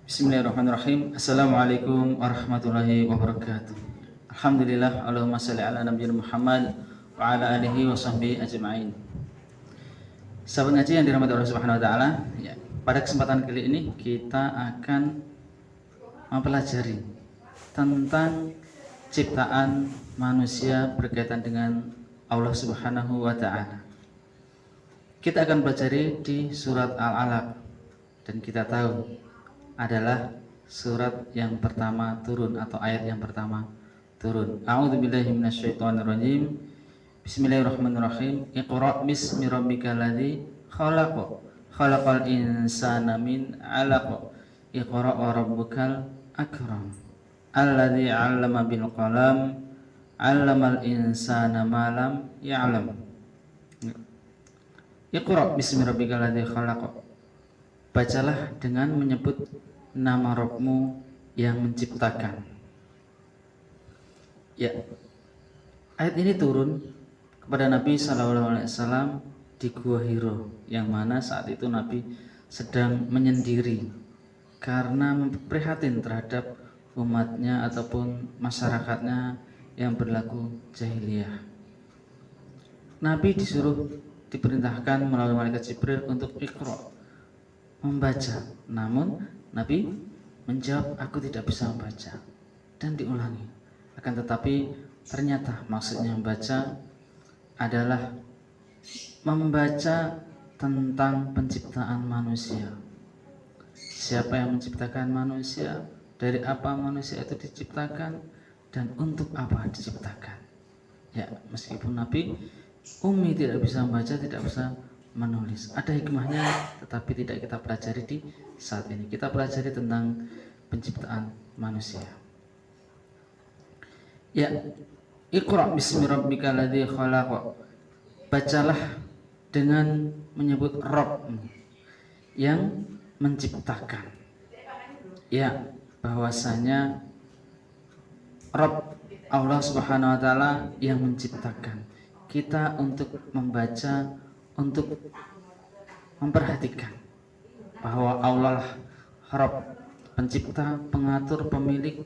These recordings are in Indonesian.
Bismillahirrahmanirrahim. Assalamualaikum warahmatullahi wabarakatuh. Alhamdulillah, Allahumma salli ala nabiyina Muhammad wa ala alihi wa sahbihi ajma'in. Sahabat ngaji yang dirahmati Allah Subhanahu wa taala, ya, pada kesempatan kali ini kita akan mempelajari tentang ciptaan manusia berkaitan dengan Allah Subhanahu wa taala. Kita akan pelajari di surat Al-Alaq, dan kita tahu adalah surat yang pertama turun atau ayat yang pertama turun. A'udzubillahi minasyaitonirrajim. Bismillahirrahmanirrahim. Iqra' bismi rabbikal ladzi khalaq. Khalaqal insana min 'alaq. Iqra' wa rabbukal akram. Alladzi 'allama bil qalam. 'allamal insana ma lam ya'lam. Iqra' bismi rabbikal ladzi khalaq. Bacalah dengan menyebut nama Rabbmu yang menciptakan. Ya, ayat ini turun kepada Nabi SAW di Gua Hiro, yang mana saat itu Nabi sedang menyendiri karena prihatin terhadap umatnya ataupun masyarakatnya yang berlaku jahiliyah. Nabi diperintahkan melalui malaikat Jibril untuk Iqra, membaca. Namun Nabi menjawab, aku tidak bisa membaca, dan diulangi. Akan tetapi ternyata maksudnya membaca adalah membaca tentang penciptaan manusia. Siapa yang menciptakan manusia, dari apa manusia itu diciptakan, dan untuk apa diciptakan. Ya, meskipun Nabi ummi, tidak bisa membaca, tidak bisa menulis, ada hikmahnya, tetapi tidak kita pelajari di saat ini. Kita pelajari tentang penciptaan manusia. Ya, Iqra' bismi rabbikal ladzi khalaq. Bacalah dengan menyebut Rabb yang menciptakan. Ya, bahwasanya Rabb Allah Subhanahu wa taala yang menciptakan. Kita untuk membaca, untuk memperhatikan bahwa Allah Rabb, pencipta, pengatur, pemilik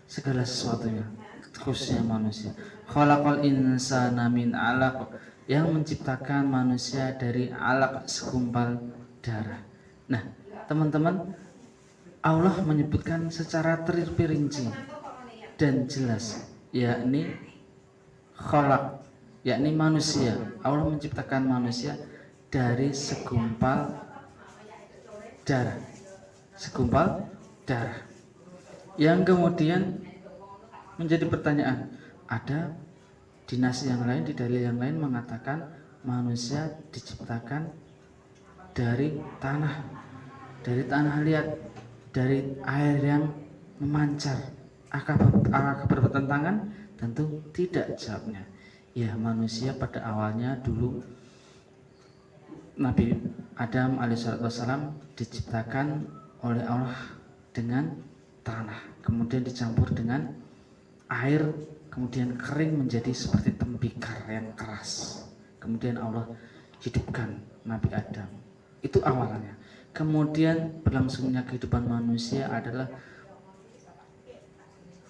segala sesuatunya, khususnya manusia. Khalaqal insana min 'alaq, yang menciptakan manusia dari alaq, segumpal darah. Nah, teman-teman, Allah menyebutkan secara terperinci dan jelas, yakni khalaq, yakni manusia. Allah menciptakan manusia dari segumpal darah, segumpal darah. Yang kemudian menjadi pertanyaan, ada di nas yang lain, di dalil yang lain mengatakan manusia diciptakan dari tanah liat, dari air yang memancar. Apakah bertentangan? Tentu tidak, jawabnya. Ya, manusia pada awalnya dulu Nabi Adam alaihissalam diciptakan oleh Allah dengan tanah, kemudian dicampur dengan air, kemudian kering menjadi seperti tembikar yang keras. Kemudian Allah hidupkan Nabi Adam. Itu awalnya. Kemudian berlangsungnya kehidupan manusia adalah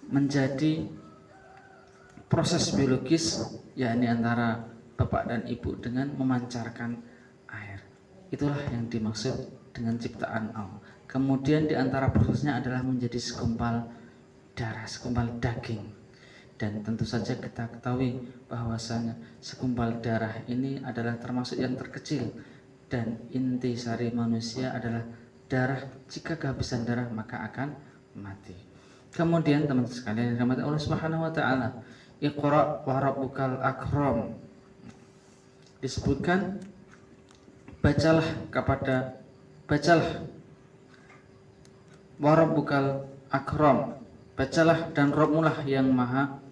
menjadi proses biologis, yakni antara bapak dan ibu dengan memancarkan air. Itulah yang dimaksud dengan ciptaan Allah. Kemudian di antara prosesnya adalah menjadi segumpal darah, segumpal daging. Dan tentu saja kita ketahui bahwasanya segumpal darah ini adalah termasuk yang terkecil, dan inti sari manusia adalah darah. Jika kehabisan darah maka akan mati. Kemudian teman-teman sekalian yang dirahmati Allah Subhanahu wa taala, Iqra' wa rabbukal akram. Disebutkan bacalah wa rabbukal akram. Bacalah dan Rabbmulah yang maha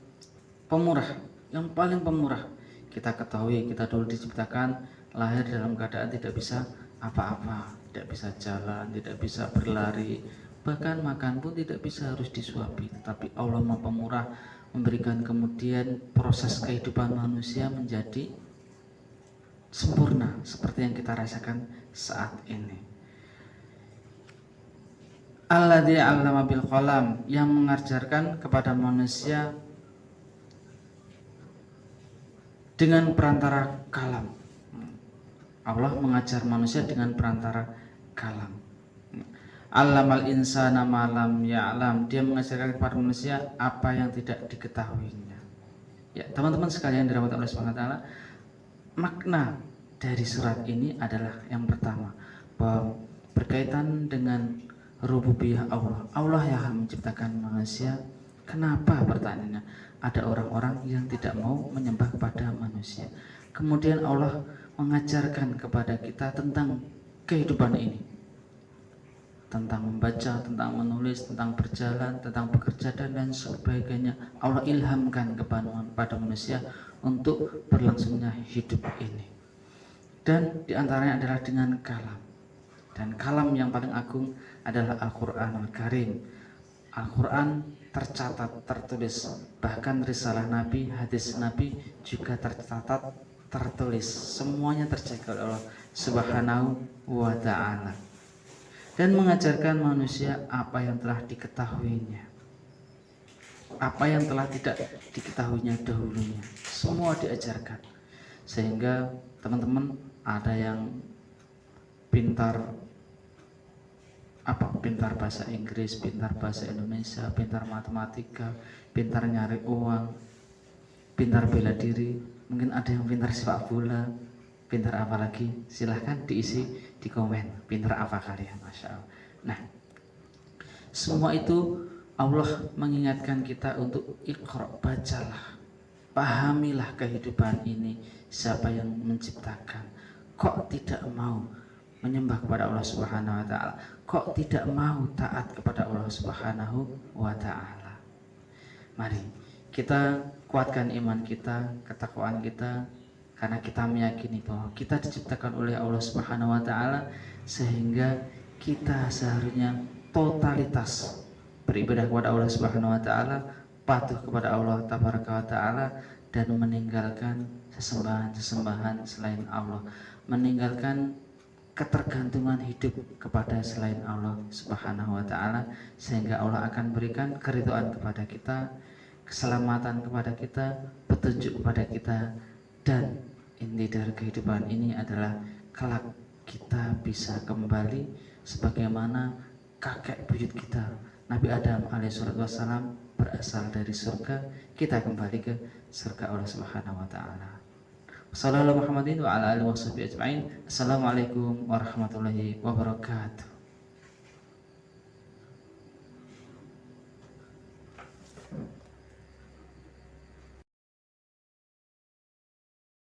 pemurah, yang paling pemurah. Kita ketahui kita dulu diciptakan lahir dalam keadaan tidak bisa apa-apa, tidak bisa jalan, tidak bisa berlari, bahkan makan pun tidak bisa, harus disuapi. Tetapi Allah Maha Pemurah memberikan kemudian proses kehidupan manusia menjadi sempurna seperti yang kita rasakan saat ini. Alladzi 'allama bil qalam, yang mengajarkan kepada manusia dengan perantara kalam. Allah mengajar manusia dengan perantara kalam. Allamal insana ma lam ya'lam, dia mengajarkan kepada manusia apa yang tidak diketahuinya. Ya, teman-teman sekalian dirahmati Allah Subhanahu wa taala, makna dari surat ini adalah yang pertama, bahwa berkaitan dengan rububiyah Allah. Allah yang menciptakan manusia. Kenapa pertanyaannya? Ada orang-orang yang tidak mau menyembah kepada manusia. Kemudian Allah mengajarkan kepada kita tentang kehidupan ini, tentang membaca, tentang menulis, tentang berjalan, tentang bekerja dan lain sebagainya. Allah ilhamkan kepada manusia untuk berlangsungnya hidup ini. Dan diantaranya adalah dengan kalam. Dan kalam yang paling agung adalah Al-Quranul Karim. Al-Quran tercatat, tertulis, bahkan risalah Nabi, hadis Nabi juga tercatat, tertulis. Semuanya terjaga oleh Allah Subhanahu wa ta'ala, dan mengajarkan manusia apa yang telah diketahuinya, apa yang telah tidak diketahuinya dahulunya, semua diajarkan. Sehingga teman-teman ada yang pintar bahasa Inggris, pintar bahasa Indonesia, pintar matematika, pintar nyari uang, pintar bela diri, mungkin ada yang pintar sepak bola, pintar apa lagi, silahkan diisi di komen, pintar apa kalian, Masya Allah. Nah, semua itu Allah mengingatkan kita untuk iqra, bacalah, pahamilah kehidupan ini, siapa yang menciptakan. Kok tidak mau menyembah kepada Allah Subhanahu wa ta'ala? Kok tidak mau taat kepada Allah Subhanahu wa ta'ala? Mari kita kuatkan iman kita, ketakwaan kita, karena kita meyakini bahwa kita diciptakan oleh Allah Subhanahu wa ta'ala, sehingga kita seharusnya totalitas beribadah kepada Allah Subhanahu wa ta'ala, patuh kepada Allah Tabaraka wa ta'ala, dan meninggalkan sesembahan-sesembahan selain Allah, meninggalkan ketergantungan hidup kepada selain Allah Subhanahu wa ta'ala, sehingga Allah akan berikan keridhaan kepada kita, keselamatan kepada kita, petunjuk kepada kita. Dan inti dari kehidupan ini adalah kelak kita bisa kembali sebagaimana kakek buyut kita Nabi Adam alaihissalam berasal dari surga, kita kembali ke surga Allah Subhanahu wa ta'ala. Assalamualaikum warahmatullahi wabarakatuh.